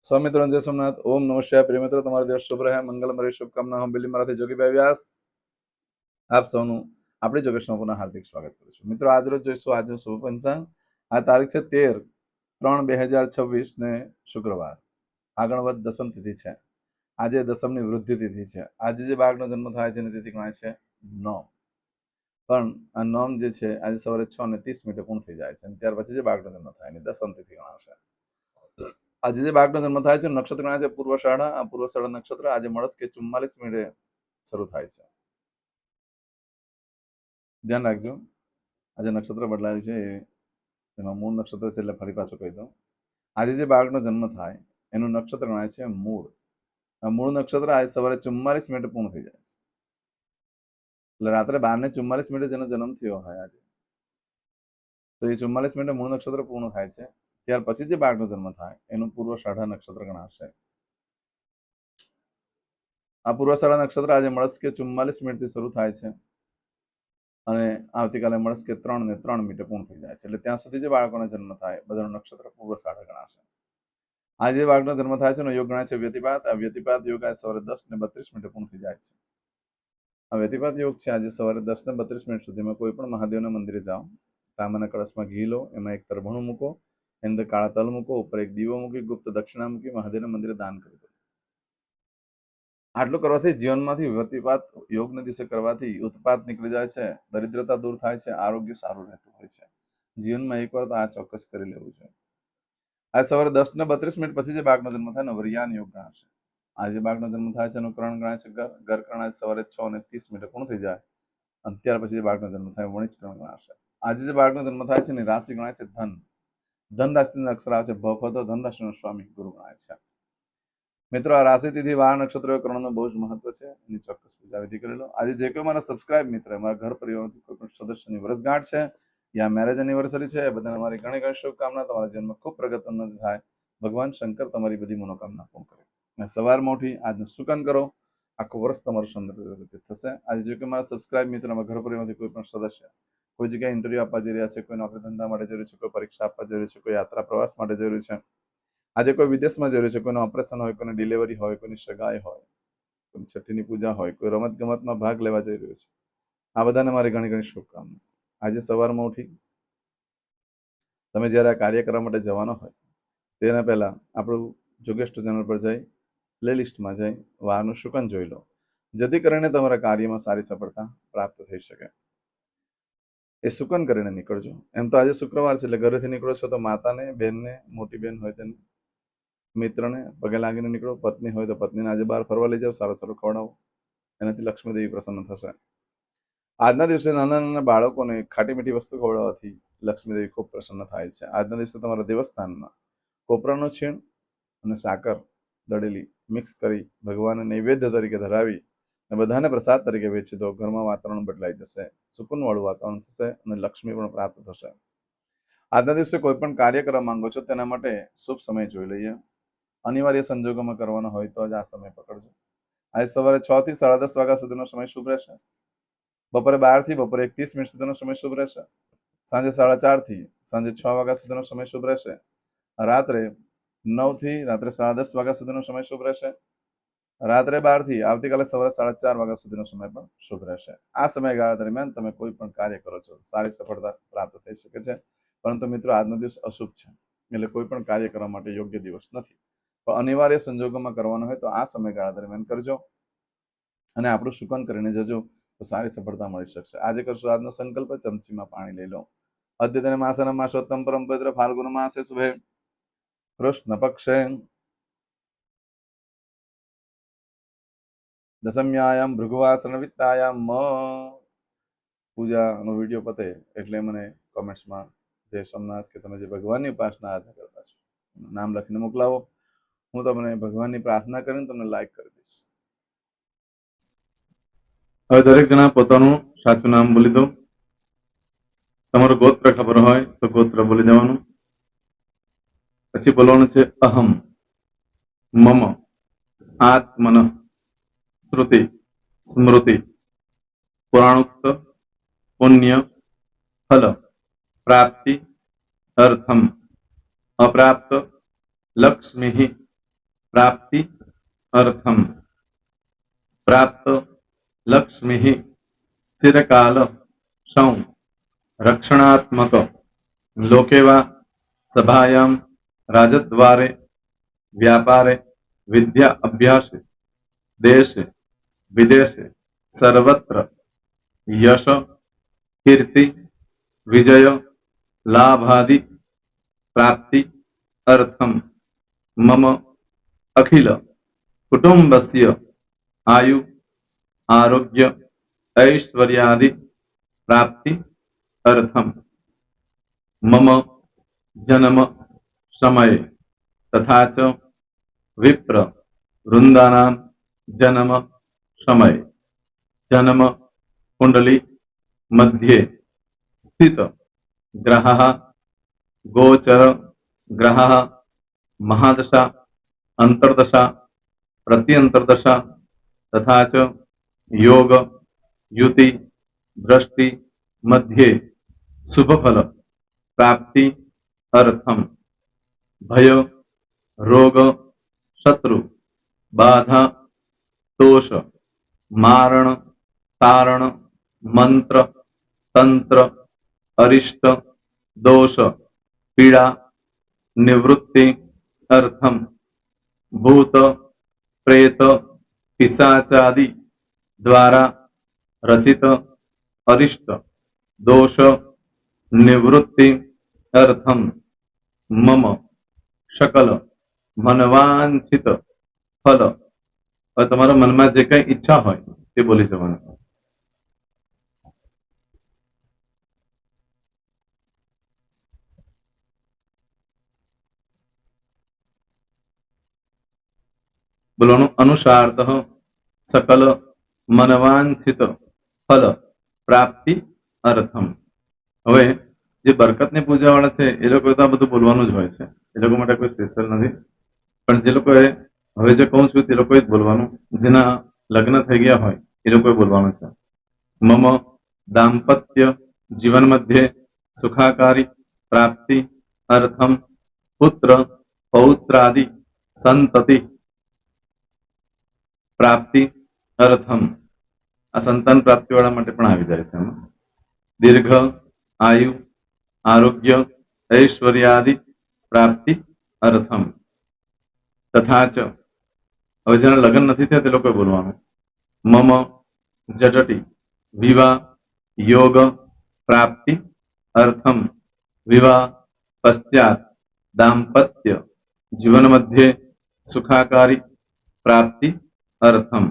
સ્વામિત્રણ જય સોમનાથ. ઓમ નમઃ શિવાય. પ્રિય મિત્રો, તમારો દિવસ શુભ રહે, મંગલમય રહે. શુભકામના. હું બિલ્લી મારાથી જોગીભાઈ વ્યાસ આપ સૌનું આપણી જોગેશમાં પુનઃ હાર્દિક સ્વાગત કરું છું. મિત્રો, આજરોજ જોઈશું આજનું શુભ પંચાંગ. આ તારીખ છે 13/3/2026 ને શુક્રવાર. આગણવત દસમ તિથિ છે. આજે દસમની વૃદ્ધિ તિથિ છે. આજે જે બાળકનો જન્મ થાય છે એની તિથિ ગણાય છે નોમ. પણ આ નોમ જે છે આજે સવારે 6:30 પૂર્ણ થઈ જાય છે. ત્યાર પછી જે બાળકનો જન્મ થાય એની દસમ તિથિ ગણાશે. આજે જે બાળકનો જન્મ થાય છે નક્ષત્ર ગણાય છે પૂર્વષાઢા. આ પૂર્વષાઢા નક્ષત્ર આજે મળસ્કે 44 શરૂ થાય છે. ધ્યાન રાખજો, આજે નક્ષત્ર બદલાય છે એમાં મૂળ નક્ષત્ર છે, એટલે ફરી પાછું કહી દઉં. આજે જે બાળકનો જન્મ થાય એનું નક્ષત્ર ગણાય છે મૂળ. આ મૂળ નક્ષત્ર આજે સવારે 44 પૂર્ણ થઈ જાય છે. એટલે રાત્રે 12:44 જેનો જન્મ થયો હોય આજે, તો એ 44 મૂળ નક્ષત્ર પૂર્ણ થાય છે. ત્યાર પછી જે બાળકનો જન્મ થાય એનું પૂર્વષાઢા નક્ષત્ર ગણાશે. આ પૂર્વષાઢા નક્ષત્ર આજે મળસ્કે 44 શરૂ થાય છે અને આવતીકાલે મળસ્કે 3:03 પૂર્ણ થઈ જાય છે. એટલે ત્યાં સુધી જે બાળકોનો જન્મ થાય બધાનું નક્ષત્ર પૂર્વષાઢા ગણાશે. આજે બાળકનો જન્મ થાય છે એનો યોગ ગણાય છે વ્યતિપાત. આ વ્યતિપાત યોગ આજે સવારે 10:32 પૂર્ણ થઈ જાય છે. આ વ્યતિપાત યોગ છે આજે સવારે 10:32 સુધીમાં કોઈ પણ મહાદેવના મંદિરે જાઓ, તાંબાના કળશમાં ઘી લો, એમાં એક તરભણું મૂકો, એની અંદર કાળા તલ મૂકો, ઉપર એક દીવો મૂકી, ગુપ્ત દક્ષિણા મૂકી મહાદેવના મંદિરે દાન કરી દો. આટલું કરવાથી જીવનમાંથી વ્યતિપાત યોગને દિવસે કરવાથી ઉત્પાત નીકળી જાય છે, દરિદ્રતા દૂર થાય છે, આરોગ્ય સારું રહેતું હોય છે. જીવનમાં એકવાર તો આ ચોક્કસ કરી લેવું છે. આજે સવારે 10:32 પછી જે બાળકનો જન્મ થાય ને વર્યાન યોગ ગણાશે. આજે બાળકનો જન્મ થાય છે એનું કરણ ગણાય છે ગરકરણ. આજે સવારે 6:30 પૂર્ણ થઈ જાય અને ત્યાર પછી જે બાળકનો જન્મ થાય વણિજ કરણ ગણાશે. આજે જે બાળકનો જન્મ થાય છે એની રાશિ ગણાય છે ધન. ધન રાશિના અક્ષર આવે છે ભ, ફ, તો ધન રાશિનો સ્વામી ગુરુ ગણાય છે. મિત્રો, આ રાશિ તિથિ વાર નક્ષત્ર કરણનું બહુ જ મહત્વ છે. એની ચોક્કસ પૂજા વિધિ કરી લો. આજે જે કોઈ મારા સબસ્ક્રાઇબ મિત્ર, મારા ઘર પરિવારથી કોઈ પણ સદસ્યની વર્ષગાંઠ છે યા મેરેજ એનિવર્સરી છે, બધાને મારી ઘણી ઘણી શુભકામના. તમારા જીવનમાં ખૂબ પ્રગતિ ઉન્નતિ થાય. ભગવાન શંકર તમારી બધી મનોકામના પૂર્ણ કરે. અને સવારમાં ઉઠી આજનું સુકન કરો, આખું વર્ષ તમારું સુંદર રીતે થશે. આજે જો કે મારા સબસ્ક્રાઇબ મિત્ર, અમારા ઘર પરિવારથી કોઈ પણ સદસ્ય કોઈ જગ્યાએ ઇન્ટરવ્યુ આપવા જઈ રહ્યા છે, કોઈ નોકરી ધંધા માટે જરૂરી છે, કોઈ પરીક્ષા આપવા જરૂરી છે, કોઈ યાત્રા પ્રવાસ માટે જરૂરી છે, આજે કોઈ વિદેશમાં જરૂરી છે, કોઈનું ઓપરેશન હોય, કોઈની ડિલિવરી હોય, કોઈની સગાઈ હોય, કોઈની છઠ્ઠીની પૂજા હોય, કોઈ રમત ગમતમાં ભાગ લેવા જઈ રહ્યો છે, આ બધાને મારી ઘણી ઘણી શુભકામના. આજે સવારમાં ઉઠી તમે જ્યારે આ કાર્ય કરવા માટે જવાના હોય તેના પહેલા આપણું જોગેસ્ટ ચેનલ પર જઈ પ્લેલિસ્ટમાં જઈ વારનું શુકન જોઈ લો, જેથી કરીને તમારા કાર્યમાં સારી સફળતા પ્રાપ્ત થઈ શકે. એ શુકન કરીને નીકળજો. એમ તો આજે શુક્રવાર છે એટલે ઘરેથી નીકળો છો તો માતાને, બેનને, મોટી બેન હોય તેને, મિત્રને પગે લાગીને નીકળો. પત્ની હોય તો પત્નીને આજે બહાર ફરવા લઈ જાઓ, સારું સારું ખવડાવો, એનાથી લક્ષ્મીદેવી પ્રસન્ન થશે. આજના દિવસે નાના નાના બાળકોને ખાટી મીઠી વસ્તુ ખવડાવવાથી લક્ષ્મીદેવી ખૂબ પ્રસન્ન થાય છે. આજના દિવસે તમારા દેવસ્થાનમાં કોપરાનો છીણ અને સાકર દળેલી મિક્સ કરી ભગવાનને નૈવેદ્ય તરીકે ધરાવી અને બધાને પ્રસાદ તરીકે વેચી દો. ઘરમાં વાતાવરણ બદલાઈ જશે, સુકૂનવાળું વાતાવરણ થશે અને લક્ષ્મી પણ પ્રાપ્ત થશે. આજના દિવસે કોઈ પણ કાર્ય કરવા માંગો છો તેના માટે શુભ સમય જોઈ લઈએ. અનિવાર્ય સંજોગોમાં કરવાનો હોય તો જ આ સમય પકડજો. આજે સવારે 6 થી 10:30 વાગ્યા સુધીનો સમય શુભ રહેશે. બપોરે 12 થી બપોરે 1:30 સુધીનો સમય શુભ રહેશે. સાંજે 4:30 થી સાંજે 6 વાગ્યા સુધીનો સમય શુભ રહેશે. રાત્રે 9 થી રાત્રે 10:30 વાગ્યા સુધીનો સમય શુભ રહેશે. રાત્રે 12 થી આવતીકાલે સવારે 4:30 વાગ્યા સુધીનો સમય પણ શુભ રહેશે. આ સમયગાળા દરમિયાન તમે કોઈ પણ કાર્ય કરો છો સારી સફળતા પ્રાપ્ત થઈ શકે છે. પરંતુ મિત્રો, આજનો દિવસ અશુભ છે એટલે કોઈ પણ કાર્ય કરવા માટે યોગ્ય દિવસ નથી. પણ અનિવાર્ય સંજોગોમાં કરવાનો હોય તો આ સમયગાળા દરમિયાન કરજો અને આપણું શુકન કરીને જજો તો સારી સફળતા મળી શકશે. આજે કરશો આજનો સંકલ્પ. ચમચીમાં પાણી લઈ લો. અદ્યતન માસના માસોત્તમ પરમ પવિત્ર ફાલ્ગુન માસે શુભે કૃષ્ણ પક્ષે દશમ્યાયામ ભૃગુવાસન વિત્તાયામ પૂજાનો વિડીયો પતે એટલે મને કોમેન્ટ્સમાં જય સોમનાથ કે તમે જે ભગવાનની ઉપાસના આરાધના કરતા છો નામ લખીને મોકલાવો. હું તમને ભગવાનની પ્રાર્થના કરીને તમને લાઈક કરી દઈશ. હવે દરેક જણા પોતાનું સાચું નામ બોલી દો. તમારું ગોત્ર ખબર હોય તો ગોત્ર બોલી દેવાનું. પછી બોલવાનું છે અહમ મમ આત્મન શ્રુતિ સ્મૃતિ પુરાણોક્ત પુણ્ય ફલ પ્રાપ્તિ અર્થમ અપ્રાપ્ત લક્ષ્મી प्राप्ति अर्थम प्राप्त लक्ष्मी चिरकाल सौ रक्षणात्मक लोकेवा सभायां राजद्वारे व्यापारे विद्या अभ्यास देश विदेश सर्वत्र यश कीर्ति विजय लाभादि प्राप्ति अर्थम मम अखिल कुटुंबस्य आयु आरोग्य ऐश्वर्यादि प्राप्ति अर्थम मम जन्म समय तथा च विप्र वृंदानां जन्म समय जन्म कुंडली मध्ये स्थित ग्रहः गोचर ग्रहः महादशा अंतर्दशा प्रत्यंतर्दशा तथा च योग युति दृष्टि मध्ये शुभफल प्राप्ति अर्थम भय रोग शत्रु बाधा दोष मारण तारण मंत्र तंत्र अरिष्ट दोष पीड़ा निवृत्ति अर्थम भूत प्रेत पिशाचादि द्वारा रचित अरिष्ट दोष निवृत्ति अर्थम मम सकल मनवांछित फल और तुम्हारा मन में जे कई इच्छा हो बोली जवान बोलવાનું अनुसारत सकल मनवांछित फल प्राप्ति अर्थम હવે જે બરકતની પૂજા વાળા છે એ લોકો તો આ બધું બોલવાનું જ હોય છે એ લોકો માટે કોઈ સ્પેશિયલ નથી પણ જે લોકોએ હવે જે કહું છું તે લોકોએ જ બોલવાનું જેના લગ્ન થઈ ગયા હોય એ લોકોએ બોલવાનું છે મમ દાંપત્ય જીવન મધ્યે સુખાકારી પ્રાપ્તિ અર્થમ પુત્ર પૌત્રાદि સંતતિ प्राप्ति अर्थम आ संतान प्राप्ति वाला माटे पण आवी जाय छे दीर्घ आयु आरोग्य ऐश्वर्यादि प्राप्ति अर्थम तथा च હવે જેના લગ્ન નથી થયા તે લોકોએ બોલવાનું મમ જટટી વિવાહ योग प्राप्ति अर्थम विवाह पश्चात दाम्पत्य जीवन मध्य सुखाकारी प्राप्ति अर्थम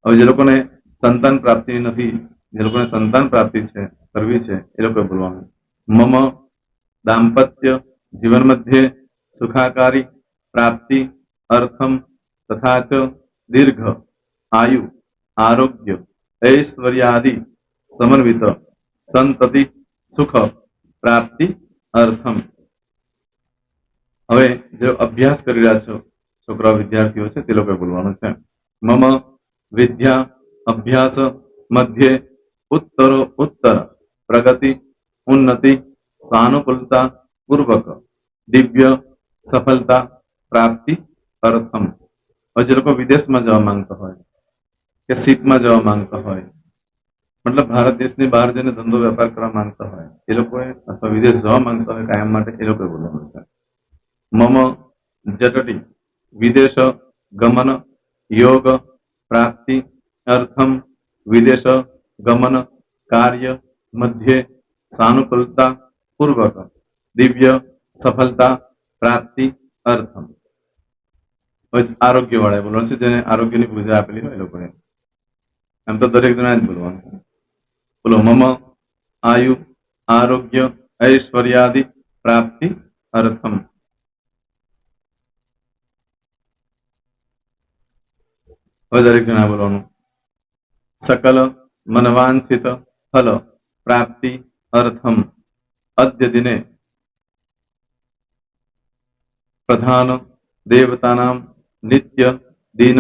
હવે જે લોકોને સંતાન પ્રાપ્તિ નથી જે લોકોને સંતાન પ્રાપ્તિ છે કરવી છે એ લોકોએ બોલવાનું મમ દાંપત્ય જીવન મધ્યે સુખાકારી પ્રાપ્તિ अर्थम तथा च दीर्घ आयु आरोग्य ऐश्वर्यादि समन्वित संतति सुख प्राप्ति अर्थम હવે જે અભ્યાસ કરી રહ્યા છો છોકરા વિદ્યાર્થીઓ છે તે લોકોએ બોલવાનું છે મમ વિદ્યા અભ્યાસ મધ્યે ઉત્તરો ઉત્તર પ્રગતિ ઉન્નતિ સાનુકૂળતા પૂર્વક દિવ્ય સફળતા પ્રાપ્તિ અર્થમ હવે જે લોકો વિદેશમાં જવા માંગતા હોય કે સીટમાં જવા માંગતા હોય મતલબ ભારત દેશની બહાર જઈને ધંધો વેપાર કરવા માંગતા હોય એ લોકોએ અથવા વિદેશ જવા માંગતા હોય કાયમ માટે એ લોકોએ બોલવાનું છે મમ જટટી विदेश गमन योग प्राप्ति अर्थम विदेश गमन कार्य मध्य सानुकूलता पूर्वक दिव्य सफलता प्राप्ति अर्थम आरोग्य वाला बोलવાનું છે જેને આરોગ્યની પૂજા આપેલી હોય એ લોકોને એમ તો દરેક જણા જ બોલવાનું બોલો મમ આયુ આરોગ્ય ऐश्वर्यादि प्राप्ति अर्थम दरेक जना बोलવાનું सकल मनवांछित फल प्राप्ति अर्थम अद्य दिने प्रधान देवतानां नित्य दिन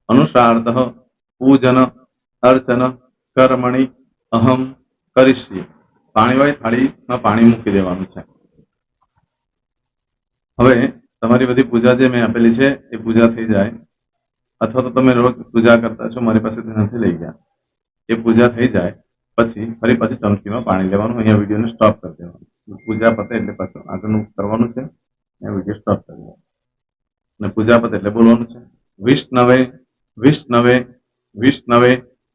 अनुसारतः पूजन अर्चन कर्मणि अहम करिष्ये पाणीवाળી થાળીમાં પાણી મૂકી દેવાનું છે હવે તમારી બધી પૂજા જે મેં આપેલી છે એ પૂજા થઈ જાય, અથવા તો તમે રોજ પૂજા કરતા છો, મારી પાસેથી નથી લઈ ગયા, એ પૂજા થઈ જાય પછી ફરી પાછી ચમચીમાં પાણી લેવાનું. અહીંયા વિડીયોને સ્ટોપ કરી દેવાનું. પૂજા પતે એટલે પાછું આગળનું કરવાનું છે. અહીંયા વિડીયો સ્ટોપ કરી દેવાનો અને પૂજા પતે એટલે બોલવાનું છે વિષ્ણવે વિષ્ણવે વિષ્ણવે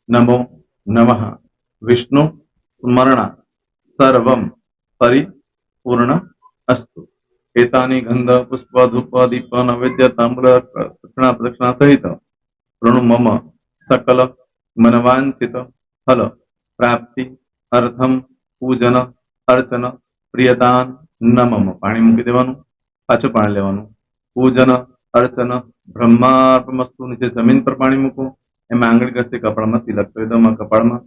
નમો નમઃ. વિષ્ણુ સ્મરણા સર્વમ પરિપૂર્ણ અસ્તુ. એતાની ગંધ પુષ્પ ધૂપ દીપ નૈવેદ્ય તાંબૂલ પ્રદક્ષિણા સહિત પ્રણુ મમ સકલ મનવાંછિત ફલ પ્રાપ્તિ અર્થમ પૂજન અર્ચન પ્રિયતાન નમમ. પાણી મૂકી દેવાનું, પાછું પાણી લેવાનું. પૂજન અર્ચન બ્રહ્માર્પણમસ્તુ. નીચે જમીન પર પાણી મૂકો, એમાં આંગળી ઘસી કપાળમાં તિલક કરી દો. કપાળમાં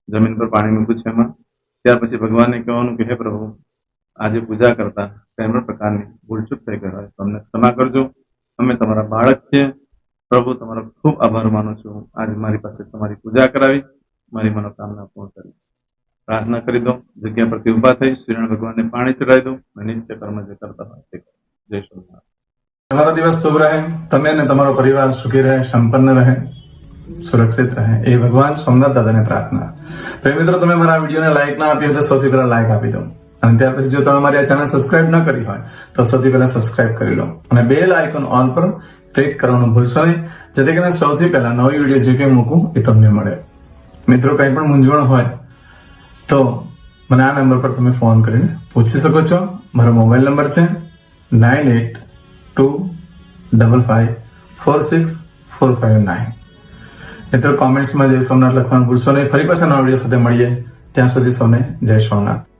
જમીન પર પાણી મૂક્યું છે એમાં. ત્યાર પછી ભગવાનને કહેવાનું કે હે પ્રભુ, આજે પૂજા કરતા કોઈ પણ પ્રકારની ભૂલચૂક થઈ ગઈ હોય તો અમને ક્ષમા કરજો. અમે તમારા બાળક છીએ. પ્રભુ, તમારો ખૂબ આભાર માનું છું. આજે મારી પાસે તમારી પૂજા કરાવી, મારી મનોકામના પૂર્ણ કરી. પ્રાર્થના કરી દો. જગ્યા પરથી ઉભા થઈ શ્રીનારાયણ ભગવાનને પાણી ચડાવી દો અને નિત્ય કર્મ જે કરતા હોય તે કરો. જય સ્વામિનારાયણ. તમારો દિવસ શુભ રહે. તમે અને તમારો પરિવાર સુખી રહે, સંપન્ન રહે, સુરક્ષિત રહે, એ ભગવાન સોમનાથ દાદાને પ્રાર્થના. તો મિત્રો, તમે મારા વિડીયોને લાઈક ના આપી હોય તો સૌથી પહેલા લાઈક આપી દો. અને ત્યાર પછી જો તમે મારી આ ચેનલ સબસ્ક્રાઇબ ન કરી હોય તો સૌથી પહેલા સબસ્ક્રાઇબ કરી લો અને બેલ આઇકોન ઓલ પર ક્લિક કરવાનું ભૂલશો નહીં, જેથી કરીને સૌથી પહેલા નવી વિડીયો જે કંઈ મૂકું એ તમને મળે. મિત્રો, કંઈ પણ મૂંઝવણ હોય તો મને આ નંબર પર તમે ફોન કરીને પૂછી શકો છો. મારો મોબાઈલ નંબર છે 9825546459. મિત્રો, કોમેન્ટ્સમાં જય સોમનાથ લખવાનું ભૂલશો નહીં. ફરી પાછા નવા વિડીયો સાથે મળીએ. ત્યાં સુધી સૌને જય સોમનાથ.